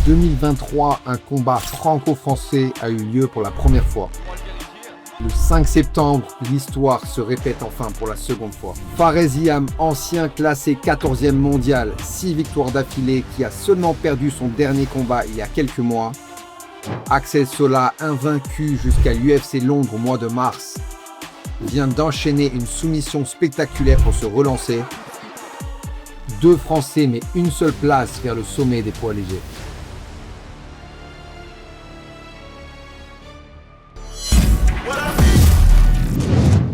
2023, un combat franco-français a eu lieu pour la première fois. Le 5 septembre, l'histoire se répète enfin pour la seconde fois. Fares Ziam, ancien classé 14e mondial, 6 victoires d'affilée, qui a seulement perdu son dernier combat il y a quelques mois. Axel Sola, invaincu jusqu'à l'UFC Londres au mois de mars, vient d'enchaîner une soumission spectaculaire pour se relancer. 2 Français, mais une seule place vers le sommet des poids légers.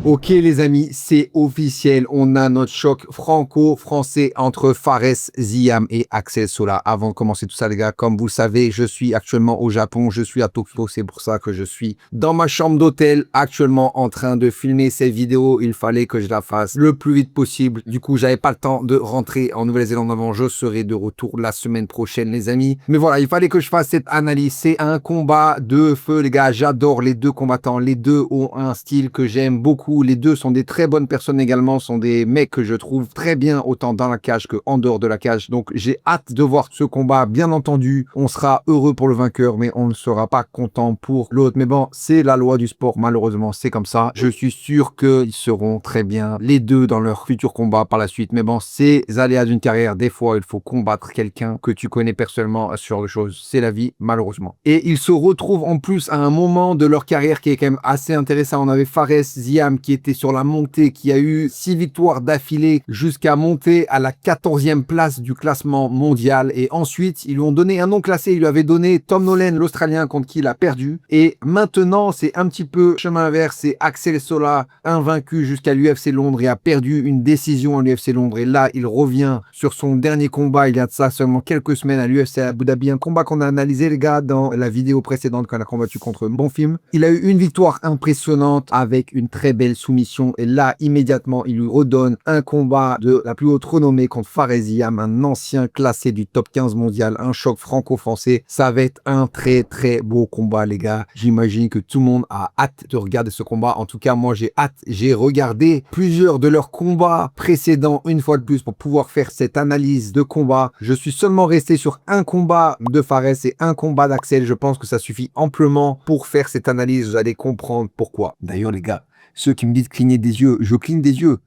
Ok les amis, c'est officiel, on a notre choc franco-français entre Fares Ziam et Axel Sola. Avant de commencer tout ça les gars, comme vous le savez, je suis actuellement au Japon, je suis à Tokyo, c'est pour ça que je suis dans ma chambre d'hôtel actuellement en train de filmer cette vidéo. Il fallait que je la fasse le plus vite possible, du coup j'avais pas le temps de rentrer en Nouvelle-Zélande avant, je serai de retour la semaine prochaine les amis. Mais voilà, il fallait que je fasse cette analyse, c'est un combat de feu les gars, j'adore les deux combattants, les deux ont un style que j'aime beaucoup. Les deux sont des très bonnes personnes également, sont des mecs que je trouve très bien autant dans la cage que en dehors de la cage. Donc j'ai hâte de voir ce combat. Bien entendu, on sera heureux pour le vainqueur, mais on ne sera pas content pour l'autre. Mais bon, c'est la loi du sport, malheureusement, c'est comme ça. Je suis sûr qu'ils seront très bien les deux dans leur futur combat par la suite. Mais bon, c'est les aléas d'une carrière. Des fois, il faut combattre quelqu'un que tu connais personnellement sur les choses. C'est la vie, malheureusement. Et ils se retrouvent en plus à un moment de leur carrière qui est quand même assez intéressant. On avait Fares Ziam qui était sur la montée, qui a eu 6 victoires d'affilée jusqu'à monter à la 14e place du classement mondial. Et ensuite, ils lui ont donné un nom classé. Ils lui avaient donné Tom Nolan, l'Australien, contre qui il a perdu. Et maintenant, c'est un petit peu chemin inverse. C'est Axel Sola, invaincu jusqu'à l'UFC Londres et a perdu une décision à l'UFC Londres. Et là, il revient sur son dernier combat. Il y a de ça seulement quelques semaines à l'UFC Abu Dhabi. Un combat qu'on a analysé, les gars, dans la vidéo précédente quand il a combattu contre Bonfim. Il a eu une victoire impressionnante avec une très belle soumission. Et là, immédiatement, il lui redonne un combat de la plus haute renommée contre Fares Ziam, un ancien classé du top 15 mondial, un choc franco-français. Ça va être un très très beau combat, les gars. J'imagine que tout le monde a hâte de regarder ce combat. En tout cas, moi, j'ai hâte. J'ai regardé plusieurs de leurs combats précédents, une fois de plus, pour pouvoir faire cette analyse de combat. Je suis seulement resté sur un combat de Fares et un combat d'Axel. Je pense que ça suffit amplement pour faire cette analyse. Vous allez comprendre pourquoi. D'ailleurs, les gars, ceux qui me disent cligner des yeux, je cligne des yeux.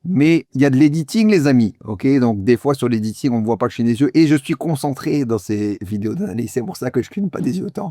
Mais il y a de l'editing, les amis. Ok, donc des fois sur l'editing, on ne voit pas que je cligne des yeux. Et je suis concentré dans ces vidéos d'analyse. C'est pour ça que je cligne pas des yeux autant.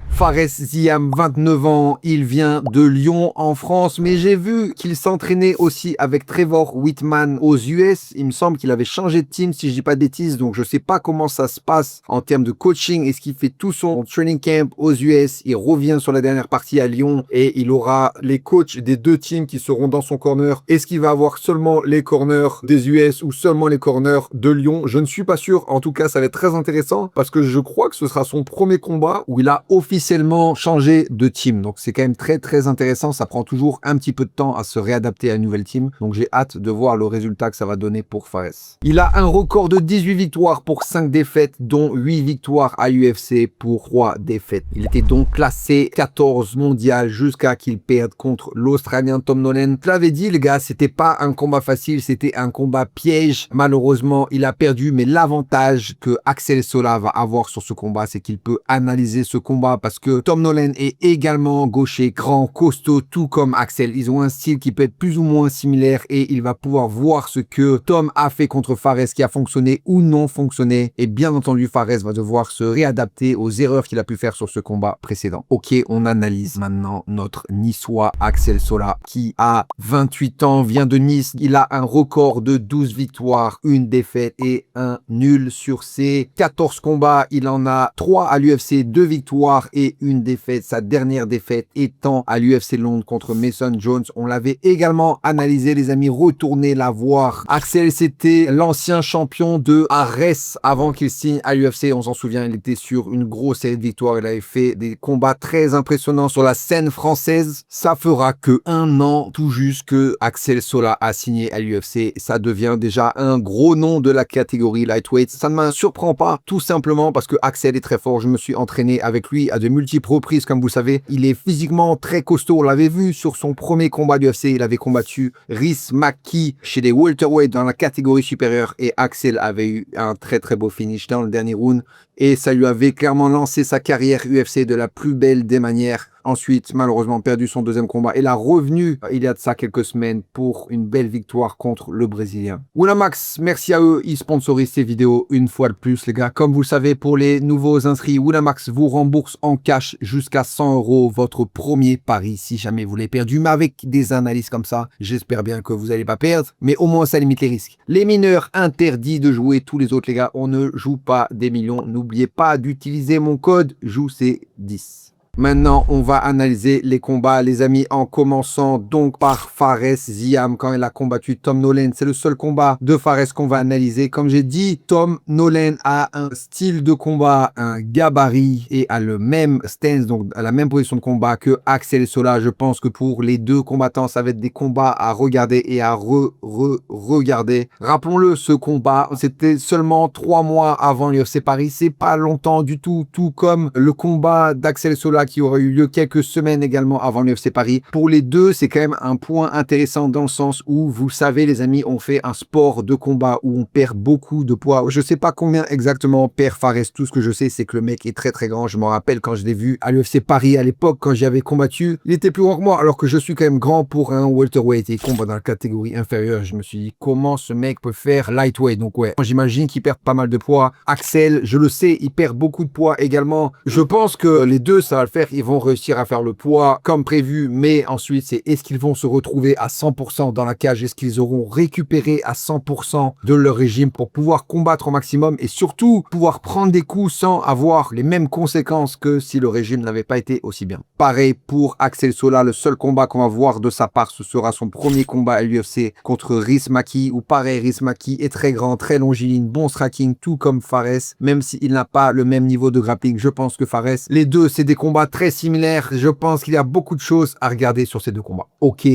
Fares Ziam, 29 ans, il vient de Lyon en France, mais j'ai vu qu'il s'entraînait aussi avec Trevor Whitman aux US. Il me semble qu'il avait changé de team, si je dis pas de bêtises, donc je sais pas comment ça se passe en termes de coaching. Est-ce qu'il fait tout son training camp aux US? Il revient sur la dernière partie à Lyon et il aura les coachs des deux teams qui seront dans son corner. Est-ce qu'il va avoir seulement les corners des US ou seulement les corners de Lyon? Je ne suis pas sûr. En tout cas, ça va être très intéressant parce que je crois que ce sera son premier combat où il a officiellement changé de team. Donc c'est quand même très très intéressant. Ça prend toujours un petit peu de temps à se réadapter à une nouvelle team. Donc j'ai hâte de voir le résultat que ça va donner pour Fares. Il a un record de 18 victoires pour 5 défaites, dont 8 victoires à l'UFC pour 3 défaites. Il était donc classé 14 mondial jusqu'à qu'il perde contre l'Australien Tom Nolan. Je l'avais dit les gars, c'était pas un combat facile, c'était un combat piège. Malheureusement, il a perdu, mais l'avantage que Axel Sola va avoir sur ce combat, c'est qu'il peut analyser ce combat parce que Tom Nolan est également gaucher, grand, costaud, tout comme Axel. Ils ont un style qui peut être plus ou moins similaire et il va pouvoir voir ce que Tom a fait contre Fares, qui a fonctionné ou non fonctionné. Et bien entendu, Fares va devoir se réadapter aux erreurs qu'il a pu faire sur ce combat précédent. Ok, on analyse maintenant notre Niçois Axel Sola qui a 28 ans, vient de Nice. Il a un record de 12 victoires, une défaite et un nul sur ses 14 combats. Il en a 3 à l'UFC, 2 victoires et une défaite, sa dernière défaite étant à l'UFC Londres contre Mason Jones. On l'avait également analysé les amis, retournez la voir. Axel, c'était l'ancien champion de Arès avant qu'il signe à l'UFC, on s'en souvient, il était sur une grosse série de victoires, il avait fait des combats très impressionnants sur la scène française. Ça fera que 1 an tout juste que Axel Sola a signé à l'UFC, ça devient déjà un gros nom de la catégorie lightweight. Ça ne me surprend pas, tout simplement parce que Axel est très fort. Je me suis entraîné avec lui à de multiples reprises, comme vous savez. Il est physiquement très costaud. On l'avait vu sur son premier combat d'UFC. Il avait combattu Rhys McKee chez les welterweight dans la catégorie supérieure et Axel avait eu un très très beau finish dans le dernier round. et ça lui avait clairement lancé sa carrière UFC de la plus belle des manières. Ensuite, malheureusement, perdu son deuxième combat et la revenu il y a de ça quelques semaines pour une belle victoire contre le Brésilien. Winamax, merci à eux, ils sponsorisent ces vidéos une fois de plus, les gars. Comme vous le savez, pour les nouveaux inscrits, Winamax vous rembourse en cash jusqu'à 100 € votre premier pari si jamais vous l'avez perdu. Mais avec des analyses comme ça, j'espère bien que vous n'allez pas perdre, mais au moins ça limite les risques. Les mineurs, interdits de jouer. Tous les autres, les gars, on ne joue pas des millions. N'oubliez pas d'utiliser mon code JOUC10. Maintenant, on va analyser les combats, les amis, en commençant donc par Fares Ziam quand il a combattu Tom Nolan. C'est le seul combat de Fares qu'on va analyser. Comme j'ai dit, Tom Nolan a un style de combat, un gabarit et a le même stance, donc à la même position de combat que Axel Sola. Je pense que pour les deux combattants, ça va être des combats à regarder et à regarder. Rappelons-le, ce combat, c'était seulement 3 mois avant l'UFC Paris. C'est pas longtemps du tout, tout comme le combat d'Axel Sola qui aurait eu lieu quelques semaines également avant l'UFC Paris. Pour les deux, c'est quand même un point intéressant dans le sens où, vous savez les amis, on fait un sport de combat où on perd beaucoup de poids. Je sais pas combien exactement perd Fares, tout ce que je sais c'est que le mec est très très grand. Je me rappelle quand je l'ai vu à l'UFC Paris à l'époque, quand j'y avais combattu, il était plus grand que moi alors que je suis quand même grand pour un welterweight et combat dans la catégorie inférieure. Je me suis dit comment ce mec peut faire lightweight. Donc ouais, j'imagine qu'il perd pas mal de poids. Axel, je le sais, il perd beaucoup de poids également. Je pense que les deux ça va le faire. Ils vont réussir à faire le poids comme prévu, mais ensuite c'est est-ce qu'ils vont se retrouver à 100% dans la cage, est-ce qu'ils auront récupéré à 100% de leur régime pour pouvoir combattre au maximum et surtout pouvoir prendre des coups sans avoir les mêmes conséquences que si le régime n'avait pas été aussi bien. Pareil pour Axel Sola, le seul combat qu'on va voir de sa part, ce sera son premier combat à l'UFC contre Rhys Maki, où pareil, Rhys Maki est très grand, très longiligne, bon striking, tout comme Fares, même s'il n'a pas le même niveau de grappling, je pense que Fares, les deux c'est des combats très similaire. Je pense qu'il y a beaucoup de choses à regarder sur ces deux combats. Ok.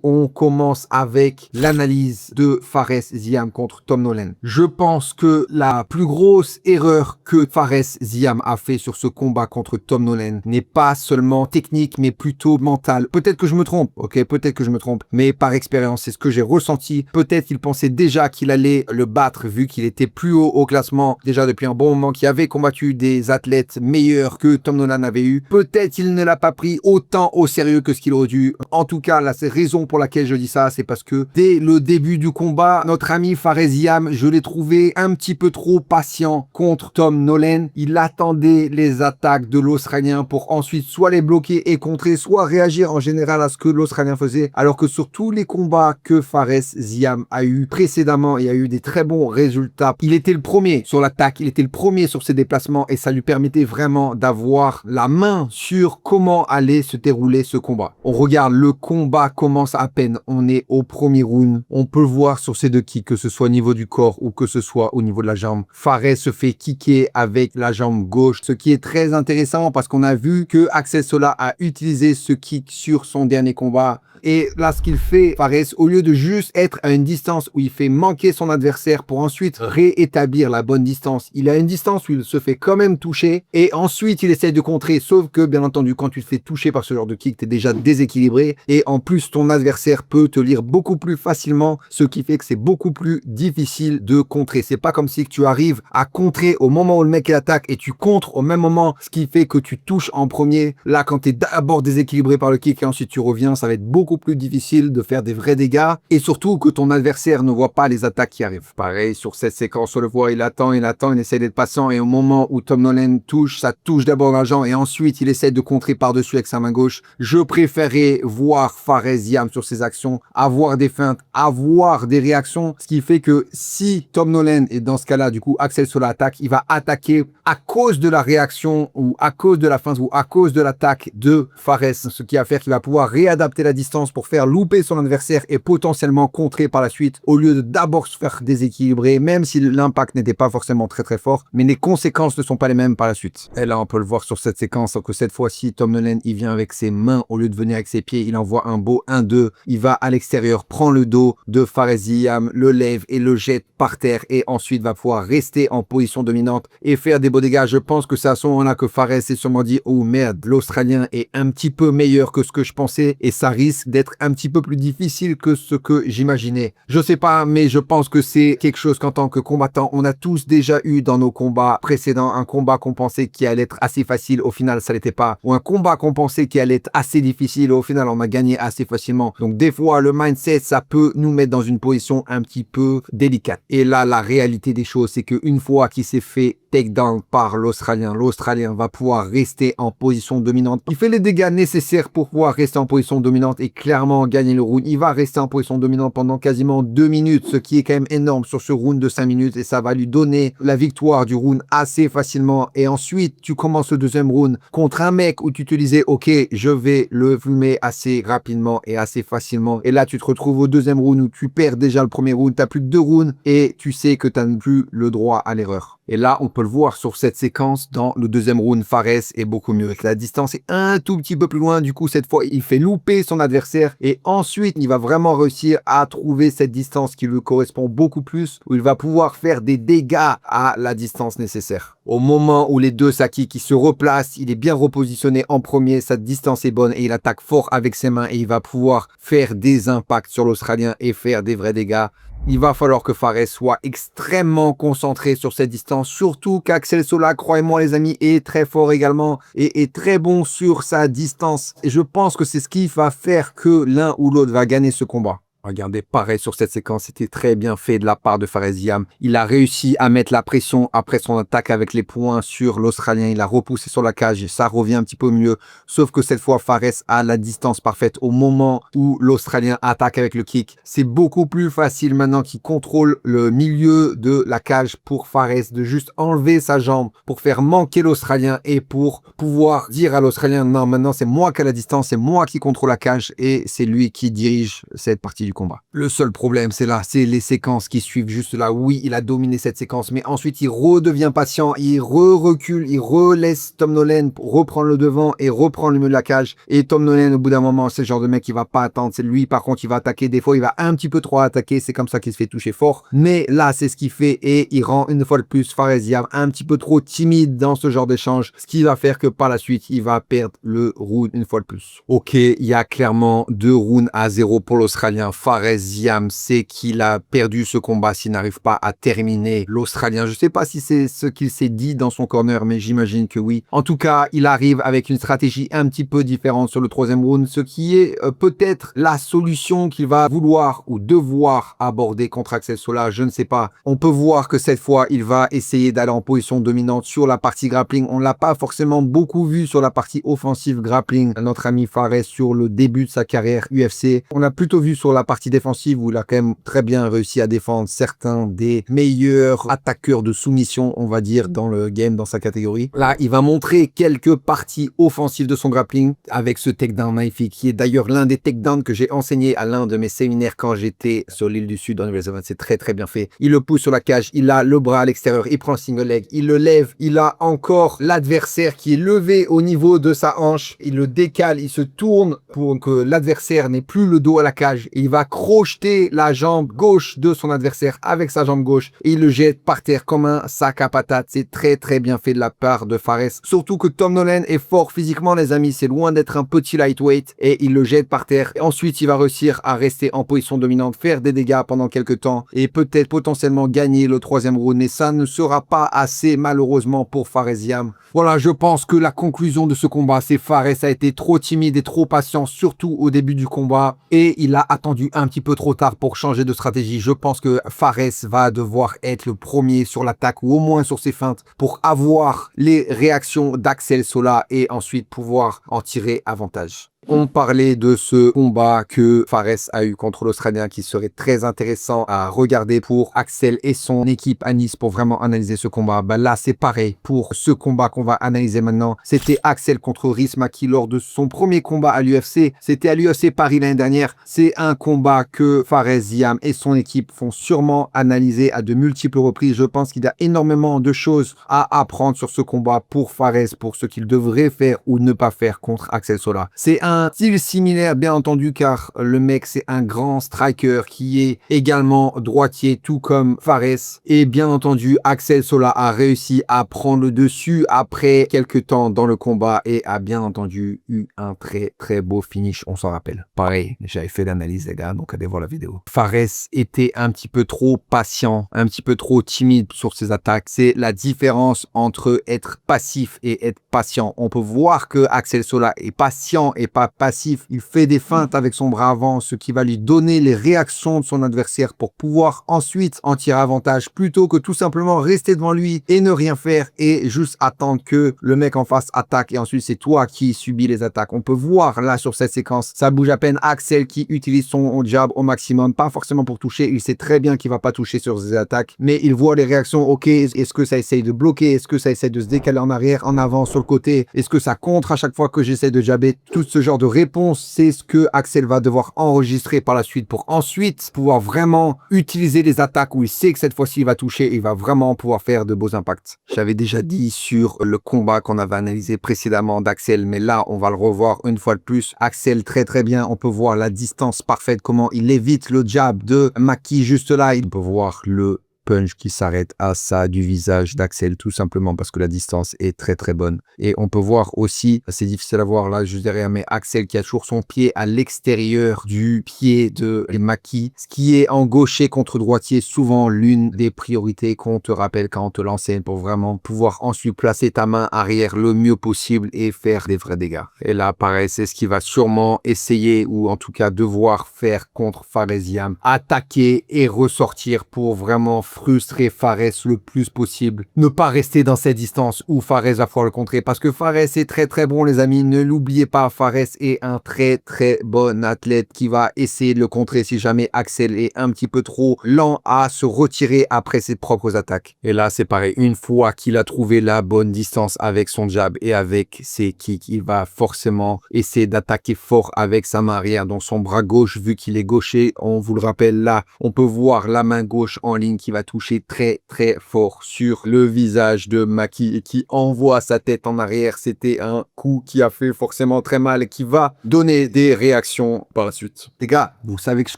On commence avec l'analyse de Fares Ziam contre Tom Nolan. Je pense que la plus grosse erreur que Fares Ziam a fait sur ce combat contre Tom Nolan n'est pas seulement technique, mais plutôt mentale. Peut-être que je me trompe, ok? Peut-être que je me trompe, mais par expérience, c'est ce que j'ai ressenti. Peut-être qu'il pensait déjà qu'il allait le battre vu qu'il était plus haut au classement déjà depuis un bon moment, qu'il avait combattu des athlètes meilleurs que Tom Nolan avait eu. Peut-être qu'il ne l'a pas pris autant au sérieux que ce qu'il aurait dû. En tout cas, la raison pour laquelle je dis ça, c'est parce que dès le début du combat, notre ami Fares Ziam, je l'ai trouvé un petit peu trop patient contre Tom Nolan. Il attendait les attaques de l'Australien pour ensuite soit les bloquer et contrer, soit réagir en général à ce que l'Australien faisait. Alors que sur tous les combats que Fares Ziam a eu précédemment, il a eu des très bons résultats. Il était le premier sur l'attaque, il était le premier sur ses déplacements et ça lui permettait vraiment d'avoir la main sur comment allait se dérouler ce combat. On regarde, le combat commence à peine. On est au premier round. On peut voir sur ces deux kicks, que ce soit au niveau du corps ou que ce soit au niveau de la jambe. Fares se fait kicker avec la jambe gauche, ce qui est très intéressant parce qu'on a vu que Axel Sola a utilisé ce kick sur son dernier combat. Et là, ce qu'il fait, Fares, au lieu de juste être à une distance où il fait manquer son adversaire pour ensuite réétablir la bonne distance, il a une distance où il se fait quand même toucher et ensuite il essaie de contrer. Sauf que, bien entendu, quand tu te fais toucher par ce genre de kick, tu es déjà déséquilibré et en plus, ton adversaire peut te lire beaucoup plus facilement, ce qui fait que c'est beaucoup plus difficile de contrer. C'est pas comme si tu arrives à contrer au moment où le mec attaque et tu contres au même moment, ce qui fait que tu touches en premier. Là, quand tu es d'abord déséquilibré par le kick et ensuite tu reviens, ça va être beaucoup plus difficile de faire des vrais dégâts et surtout que ton adversaire ne voit pas les attaques qui arrivent. Pareil, sur cette séquence, on le voit, il attend, il essaie d'être patient et au moment où Tom Nolan touche, ça touche d'abord la jambe et ensuite il essaie de contrer par-dessus avec sa main gauche. Je préférais voir Fares Ziam sur ses actions, avoir des feintes, avoir des réactions, ce qui fait que si Tom Nolan, et dans ce cas-là, du coup, Axel Sola attaque, il va attaquer à cause de la réaction ou à cause de la feinte ou à cause de l'attaque de Fares, ce qui va faire qu'il va pouvoir réadapter la distance pour faire louper son adversaire et potentiellement contrer par la suite au lieu de d'abord se faire déséquilibrer, même si l'impact n'était pas forcément très fort, mais les conséquences ne sont pas les mêmes par la suite. Et là, on peut le voir sur cette séquence, que cette fois-ci, Tom Nolan, il vient avec ses mains au lieu de venir avec ses pieds. Il envoie un beau 1-2. Il va à l'extérieur, prend le dos de Fares Ziam, le lève et le jette par terre et ensuite va pouvoir rester en position dominante et faire des beaux dégâts. Je pense que c'est à ce moment-là que Fares s'est sûrement dit « Oh merde, l'Australien est un petit peu meilleur que ce que je pensais et ça risque d'être un petit peu plus difficile que ce que j'imaginais. » Je sais pas, mais je pense que c'est quelque chose qu'en tant que combattant, on a tous déjà eu dans nos combats précédents. Un combat qu'on pensait qui allait être assez facile, au final ça l'était pas. Ou un combat qu'on pensait qui allait être assez difficile, au final on a gagné assez facilement. Donc des fois, le mindset, ça peut nous mettre dans une position un petit peu délicate. Et là, la réalité des choses, c'est qu'une fois qu'il s'est fait takedown par l'Australien va pouvoir rester en position dominante. Il fait les dégâts nécessaires pour pouvoir rester en position dominante et clairement gagner le round. Il va rester en position dominante pendant quasiment 2 minutes, ce qui est quand même énorme sur ce round de 5 minutes et ça va lui donner la victoire du round assez facilement. Et ensuite, tu commences le deuxième round contre un mec où tu te disais, ok, je vais le fumer assez rapidement et assez facilement. Et là, tu te retrouves au deuxième round où tu perds déjà le premier round, tu n'as plus que 2 rounds et tu sais que tu n'as plus le droit à l'erreur. Et là, on peut le voir sur cette séquence dans le deuxième round, Fares est beaucoup mieux. La distance est un tout petit peu plus loin. Du coup, cette fois, il fait louper son adversaire. Et ensuite, il va vraiment réussir à trouver cette distance qui lui correspond beaucoup plus, où il va pouvoir faire des dégâts à la distance nécessaire. Au moment où les deux Saki qui se replacent, il est bien repositionné en premier, sa distance est bonne et il attaque fort avec ses mains et il va pouvoir faire des impacts sur l'Australien et faire des vrais dégâts. Il va falloir que Fares soit extrêmement concentré sur cette distance, surtout qu'Axel Sola, croyez-moi les amis, est très fort également et est très bon sur sa distance. Et je pense que c'est ce qui va faire que l'un ou l'autre va gagner ce combat. Regardez, pareil sur cette séquence, c'était très bien fait de la part de Fares Ziam. Il a réussi à mettre la pression après son attaque avec les poings sur l'Australien. Il a repoussé sur la cage et ça revient un petit peu mieux. Sauf que cette fois, Fares a la distance parfaite au moment où l'Australien attaque avec le kick. C'est beaucoup plus facile maintenant qu'il contrôle le milieu de la cage pour Fares de juste enlever sa jambe pour faire manquer l'Australien et pour pouvoir dire à l'Australien, non, maintenant c'est moi qui ai la distance, c'est moi qui contrôle la cage et c'est lui qui dirige cette partie du combat. Le seul problème, c'est là, c'est les séquences qui suivent juste là. Oui, il a dominé cette séquence, mais ensuite il redevient patient, il recule, il relaisse Tom Nolan reprendre le devant et reprendre le milieu de la cage. Et Tom Nolan, au bout d'un moment, c'est le genre de mec qui va pas attendre. C'est lui, par contre, il va attaquer. Des fois, il va un petit peu trop attaquer. C'est comme ça qu'il se fait toucher fort. Mais là, c'est ce qu'il fait et il rend une fois de plus Fares Ziam un petit peu trop timide dans ce genre d'échange, ce qui va faire que par la suite, il va perdre le round une fois de plus. Ok, il y a clairement 2 rounds à 0 pour l'Australien. Fares Ziam sait qu'il a perdu ce combat s'il n'arrive pas à terminer l'Australien. Je sais pas si c'est ce qu'il s'est dit dans son corner, mais j'imagine que oui. En tout cas, il arrive avec une stratégie un petit peu différente sur le troisième round, ce qui est peut-être la solution qu'il va vouloir ou devoir aborder contre Axel Sola, je ne sais pas. On peut voir que cette fois, il va essayer d'aller en position dominante sur la partie grappling. On l'a pas forcément beaucoup vu sur la partie offensive grappling. Notre ami Fares sur le début de sa carrière UFC. On l'a plutôt vu sur la partie défensive où il a quand même très bien réussi à défendre certains des meilleurs attaqueurs de soumission, on va dire, dans le game, dans sa catégorie. Là, il va montrer quelques parties offensives de son grappling avec ce takedown magnifique, qui est d'ailleurs l'un des takedowns que j'ai enseigné à l'un de mes séminaires quand j'étais sur l'île du Sud en Nouvelle-Zélande. C'est très très bien fait. Il le pousse sur la cage, il a le bras à l'extérieur, il prend le single leg, il le lève, il a encore l'adversaire qui est levé au niveau de sa hanche, il le décale, il se tourne pour que l'adversaire n'ait plus le dos à la cage et il va crocheter la jambe gauche de son adversaire avec sa jambe gauche et il le jette par terre comme un sac à patates. C'est très très bien fait de la part de Fares. Surtout que Tom Nolan est fort physiquement les amis, c'est loin d'être un petit lightweight et il le jette par terre. Et ensuite il va réussir à rester en position dominante, faire des dégâts pendant quelques temps et peut-être potentiellement gagner le troisième round, mais ça ne sera pas assez malheureusement pour Fares Ziam. Voilà, je pense que la conclusion de ce combat, c'est Fares a été trop timide et trop patient, surtout au début du combat et il a attendu un petit peu trop tard pour changer de stratégie. Je pense que Fares va devoir être le premier sur l'attaque ou au moins sur ses feintes pour avoir les réactions d'Axel Sola et ensuite pouvoir en tirer avantage. On parlait de ce combat que Fares a eu contre l'Australien qui serait très intéressant à regarder pour Axel et son équipe à Nice pour vraiment analyser ce combat. Bah là, c'est pareil pour ce combat qu'on va analyser maintenant. C'était Axel contre Rhys Maki lors de son premier combat à l'UFC. C'était à l'UFC Paris l'année dernière. C'est un combat que Fares Ziam et son équipe font sûrement analyser à de multiples reprises. Je pense qu'il y a énormément de choses à apprendre sur ce combat pour Fares, pour ce qu'il devrait faire ou ne pas faire contre Axel Sola. C'est un style similaire, bien entendu, car le mec, c'est un grand striker qui est également droitier, tout comme Fares. Et bien entendu, Axel Sola a réussi à prendre le dessus après quelques temps dans le combat et a bien entendu eu un très très beau finish, on s'en rappelle. Pareil, j'avais fait l'analyse les gars, donc allez voir la vidéo. Fares était un petit peu trop patient, un petit peu trop timide sur ses attaques. C'est la différence entre être passif et être patient. On peut voir que Axel Sola est patient et pas passif. Il fait des feintes avec son bras avant, ce qui va lui donner les réactions de son adversaire pour pouvoir ensuite en tirer avantage plutôt que tout simplement rester devant lui et ne rien faire et juste attendre que le mec en face attaque et ensuite c'est toi qui subis les attaques. On peut voir là sur cette séquence, ça bouge à peine. Axel qui utilise son jab au maximum, pas forcément pour toucher, il sait très bien qu'il va pas toucher sur ses attaques, mais il voit les réactions. Ok, est-ce que ça essaye de bloquer, est-ce que ça essaye de se décaler en arrière, en avant, sur le côté, est-ce que ça contre à chaque fois que j'essaie de jabber? Tout ce genre de réponse, c'est ce que Axel va devoir enregistrer par la suite pour ensuite pouvoir vraiment utiliser les attaques où il sait que cette fois-ci il va toucher et il va vraiment pouvoir faire de beaux impacts. J'avais déjà dit sur le combat qu'on avait analysé précédemment d'Axel, mais là on va le revoir une fois de plus. Axel très très bien, on peut voir la distance parfaite, comment il évite le jab de Maki juste là. On peut voir le punch qui s'arrête à ça du visage d'Axel tout simplement parce que la distance est très très bonne. Et on peut voir aussi, c'est difficile à voir là juste derrière, mais Axel qui a toujours son pied à l'extérieur du pied de Maki, ce qui est en gaucher contre droitier souvent l'une des priorités qu'on te rappelle quand on te l'enseigne pour vraiment pouvoir ensuite placer ta main arrière le mieux possible et faire des vrais dégâts. Et là pareil, c'est ce qu'il va sûrement essayer ou en tout cas devoir faire contre Fares Ziam, attaquer et ressortir pour vraiment frustrer Fares le plus possible. Ne pas rester dans cette distance où Fares va pouvoir le contrer parce que Fares est très très bon les amis. Ne l'oubliez pas, Fares est un très très bon athlète qui va essayer de le contrer si jamais Axel est un petit peu trop lent à se retirer après ses propres attaques. Et là c'est pareil, une fois qu'il a trouvé la bonne distance avec son jab et avec ses kicks, il va forcément essayer d'attaquer fort avec sa main arrière, donc son bras gauche vu qu'il est gaucher. On vous le rappelle là, on peut voir la main gauche en ligne qui va toucher très très fort sur le visage de Maki et qui envoie sa tête en arrière. C'était un coup qui a fait forcément très mal et qui va donner des réactions par la suite. Les gars, vous savez que je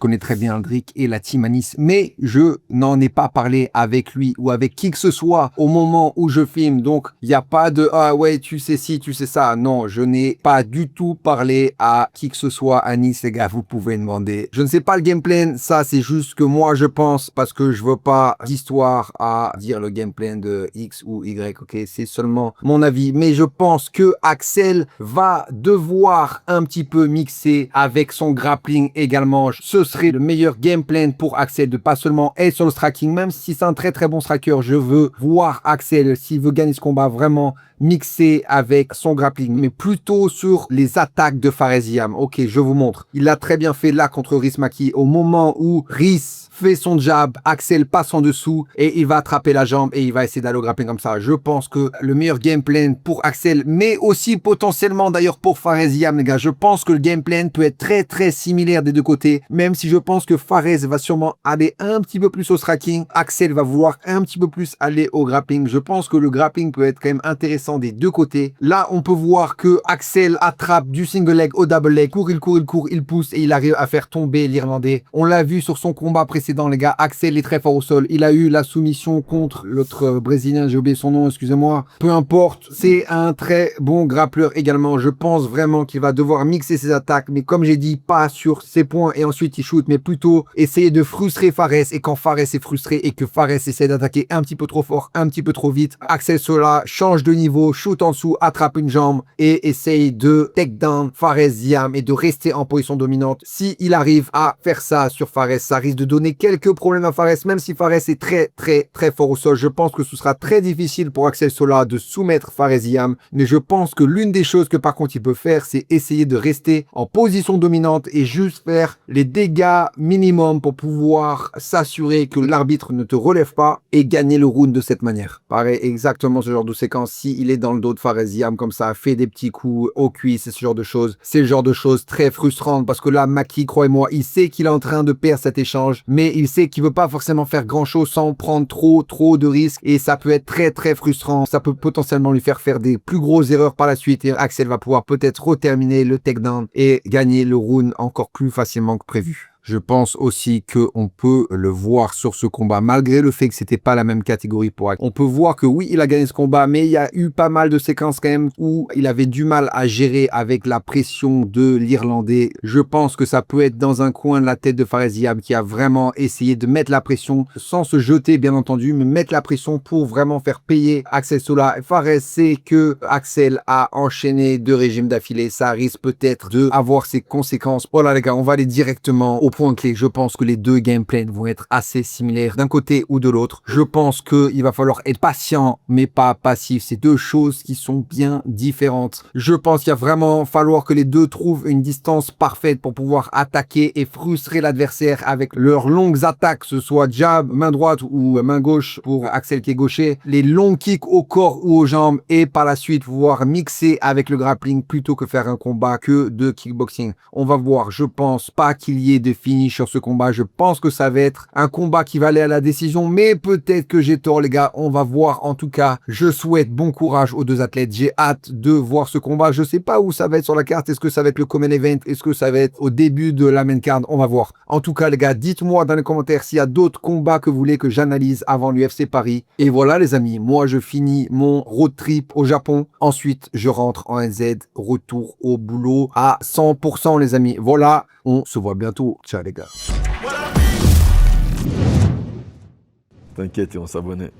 connais très bien Aldric et la team à Nice, mais je n'en ai pas parlé avec lui ou avec qui que ce soit au moment où je filme. Donc, il n'y a pas de « Ah ouais, tu sais ci, tu sais ça ». Non, je n'ai pas du tout parlé à qui que ce soit à Nice, les gars. Vous pouvez demander. Je ne sais pas le gameplay. Ça, c'est juste que moi, je pense parce que je veux pas d'histoire à dire le gameplay de X ou Y, ok, c'est seulement mon avis, mais je pense que Axel va devoir un petit peu mixer avec son grappling également. Ce serait le meilleur gameplay pour Axel de pas seulement être sur le striking, même si c'est un très très bon striker. Je veux voir Axel, s'il veut gagner ce combat, vraiment mixer avec son grappling, mais plutôt sur les attaques de Fares Ziam. Ok, je vous montre. Il l'a très bien fait là contre Rhys Maki. Au moment où Rhys fait son jab, Axel passe en dessous et il va attraper la jambe et il va essayer d'aller au grappling comme ça. Je pense que le meilleur gameplay pour Axel, mais aussi potentiellement d'ailleurs pour Fares Ziam, les gars, je pense que le gameplay peut être très très similaire des deux côtés, même si je pense que Fares va sûrement aller un petit peu plus au striking, Axel va vouloir un petit peu plus aller au grappling. Je pense que le grappling peut être quand même intéressant des deux côtés. Là, on peut voir que Axel attrape du single leg au double leg, il pousse et il arrive à faire tomber l'Irlandais. On l'a vu sur son combat précédent, les gars. Axel est très fort au sol. Il a eu la soumission contre l'autre Brésilien, j'ai oublié son nom, excusez-moi. Peu importe, c'est un très bon grappleur également. Je pense vraiment qu'il va devoir mixer ses attaques, mais comme j'ai dit, pas sur ses points et ensuite il shoot, mais plutôt essayer de frustrer Fares. Et quand Fares est frustré et que Fares essaie d'attaquer un petit peu trop fort, un petit peu trop vite, Axel Sola change de niveau go, shoot en dessous, attrape une jambe et essaye de take down Fares Ziam et de rester en position dominante. Si il arrive à faire ça sur Fares, ça risque de donner quelques problèmes à Fares, même si Fares est très fort au sol. Je pense que ce sera très difficile pour Axel Sola de soumettre Fares Ziam, mais je pense que l'une des choses que par contre il peut faire, c'est essayer de rester en position dominante et juste faire les dégâts minimum pour pouvoir s'assurer que l'arbitre ne te relève pas et gagner le round de cette manière. Pareil, exactement ce genre de séquence. Si il est dans le dos de Fares Ziam comme ça, fait des petits coups aux cuisses et ce genre de choses, c'est le genre de choses très frustrantes parce que là, Maki, croyez-moi, il sait qu'il est en train de perdre cet échange, mais il sait qu'il veut pas forcément faire grand chose sans prendre trop de risques et ça peut être très frustrant. Ça peut potentiellement lui faire des plus grosses erreurs par la suite et Axel va pouvoir peut-être reterminer le takedown et gagner le round encore plus facilement que prévu. Je pense aussi qu'on peut le voir sur ce combat, malgré le fait que c'était pas la même catégorie pour Axel. On peut voir que oui, il a gagné ce combat, mais il y a eu pas mal de séquences quand même où il avait du mal à gérer avec la pression de l'Irlandais. Je pense que ça peut être dans un coin de la tête de Fares Ziam qui a vraiment essayé de mettre la pression, sans se jeter bien entendu, mais mettre la pression pour vraiment faire payer Axel Sola. Fares sait que Axel a enchaîné 2 régimes d'affilée, ça risque peut-être de avoir ses conséquences. Voilà les gars, on va aller directement au point clé. Je pense que les deux gameplays vont être assez similaires d'un côté ou de l'autre. Je pense qu'il va falloir être patient, mais pas passif. C'est deux choses qui sont bien différentes. Je pense qu'il va vraiment falloir que les deux trouvent une distance parfaite pour pouvoir attaquer et frustrer l'adversaire avec leurs longues attaques, que ce soit jab, main droite ou main gauche pour Axel qui est gaucher, les longs kicks au corps ou aux jambes et par la suite pouvoir mixer avec le grappling plutôt que faire un combat que de kickboxing. On va voir. Je pense pas qu'il y ait de finish sur ce combat. Je pense que ça va être un combat qui va aller à la décision, mais peut-être que j'ai tort les gars, on va voir. En tout cas, je souhaite bon courage aux deux athlètes. J'ai hâte de voir ce combat. Je sais pas où ça va être sur la carte. Est-ce que ça va être le common event? Est-ce que ça va être au début de la main card? On va voir. En tout cas les gars, dites-moi dans les commentaires s'il y a d'autres combats que vous voulez que j'analyse avant l'UFC Paris. Et voilà les amis, moi je finis mon road trip au Japon. Ensuite, je rentre en NZ, retour au boulot à 100% les amis. Voilà, on se voit bientôt. Ciao les gars. T'inquiète, ils vont s'abonner.